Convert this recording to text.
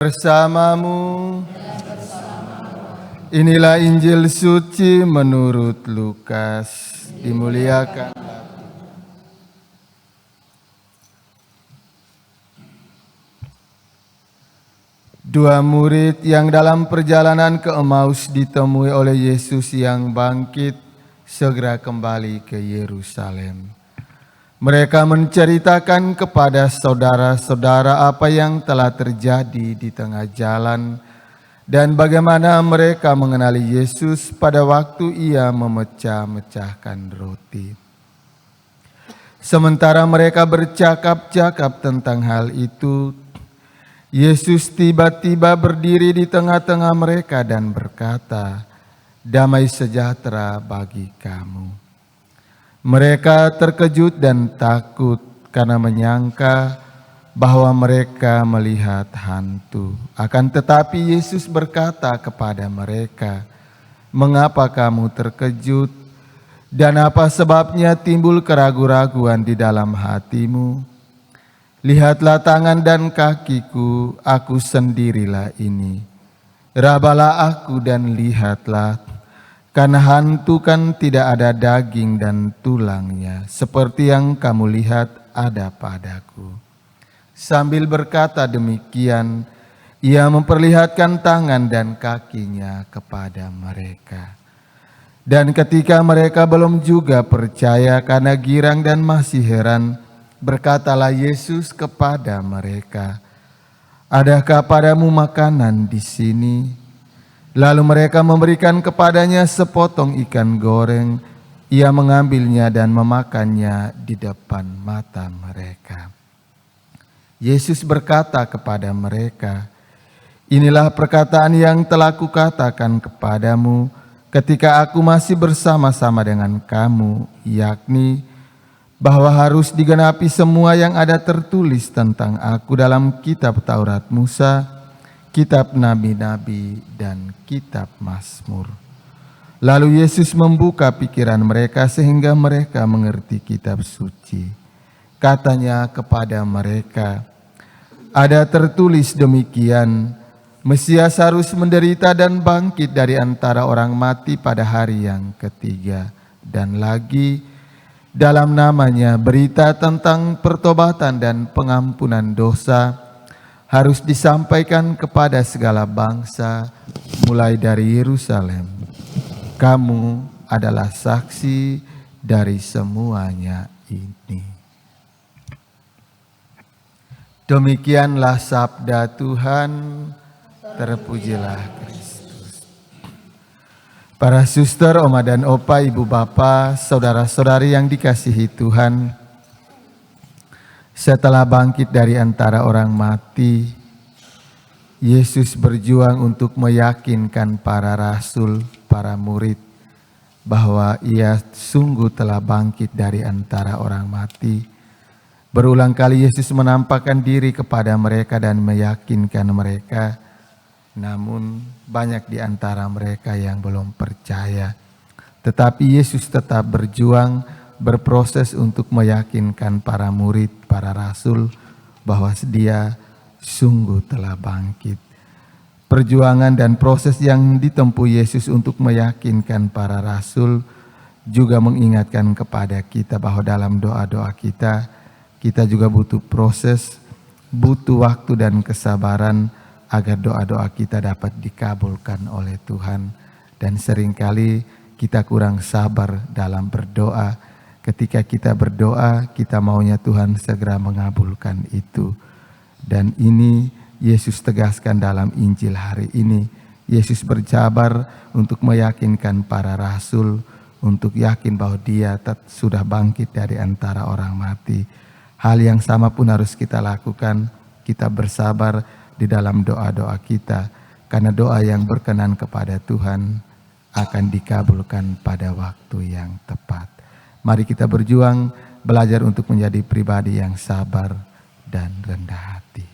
Bersamamu. Inilah Injil suci menurut Lukas. Dimuliakan. Dua murid yang dalam perjalanan ke Emmaus ditemui oleh Yesus yang bangkit segera kembali ke Yerusalem. Mereka menceritakan kepada saudara-saudara apa yang telah terjadi di tengah jalan dan bagaimana mereka mengenali Yesus pada waktu ia memecah-mecahkan roti. Sementara mereka bercakap-cakap tentang hal itu, Yesus tiba-tiba berdiri di tengah-tengah mereka dan berkata, "Damai sejahtera bagi kamu." Mereka terkejut dan takut karena menyangka bahwa mereka melihat hantu. Akan tetapi Yesus berkata kepada mereka, "Mengapa kamu terkejut? Dan apa sebabnya timbul keraguan-raguan di dalam hatimu? Lihatlah tangan dan kakiku, aku sendirilah ini. Rabalah aku dan lihatlah, karena hantu kan tidak ada daging dan tulangnya, seperti yang kamu lihat ada padaku." Sambil berkata demikian, ia memperlihatkan tangan dan kakinya kepada mereka. Dan ketika mereka belum juga percaya karena girang dan masih heran, berkatalah Yesus kepada mereka, "Adakah padamu makanan di sini?" Lalu mereka memberikan kepadanya sepotong ikan goreng. Ia mengambilnya dan memakannya di depan mata mereka. Yesus berkata kepada mereka, "Inilah perkataan yang telah kukatakan kepadamu ketika aku masih bersama-sama dengan kamu, yakni bahwa harus digenapi semua yang ada tertulis tentang aku dalam kitab Taurat Musa, kitab nabi-nabi, dan kitab Mazmur." Lalu Yesus membuka pikiran mereka sehingga mereka mengerti kitab suci. Katanya kepada mereka, "Ada tertulis demikian, Mesias harus menderita dan bangkit dari antara orang mati pada hari yang ketiga. Dan lagi, dalam namanya berita tentang pertobatan dan pengampunan dosa harus disampaikan kepada segala bangsa, mulai dari Yerusalem. Kamu adalah saksi dari semuanya ini." Demikianlah sabda Tuhan, terpujilah Kristus. Para suster, oma dan opa, ibu bapa, saudara-saudari yang dikasihi Tuhan, setelah bangkit dari antara orang mati, Yesus berjuang untuk meyakinkan para rasul, para murid, bahwa ia sungguh telah bangkit dari antara orang mati. Berulang kali Yesus menampakkan diri kepada mereka dan meyakinkan mereka, namun banyak di antara mereka yang belum percaya. Tetapi Yesus tetap berjuang, berproses untuk meyakinkan para murid, para rasul, bahwa dia sungguh telah bangkit. Perjuangan dan proses yang ditempuh Yesus untuk meyakinkan para rasul juga mengingatkan kepada kita bahwa dalam doa-doa kita juga butuh proses, butuh waktu dan kesabaran agar doa-doa kita dapat dikabulkan oleh Tuhan. Dan seringkali kita kurang sabar dalam berdoa. Ketika kita berdoa, kita maunya Tuhan segera mengabulkan itu. Dan ini Yesus tegaskan dalam Injil hari ini. Yesus bersabar untuk meyakinkan para rasul, untuk yakin bahwa dia sudah bangkit dari antara orang mati. Hal yang sama pun harus kita lakukan. Kita bersabar di dalam doa-doa kita, karena doa yang berkenan kepada Tuhan akan dikabulkan pada waktu yang tepat. Mari kita berjuang, belajar untuk menjadi pribadi yang sabar dan rendah hati.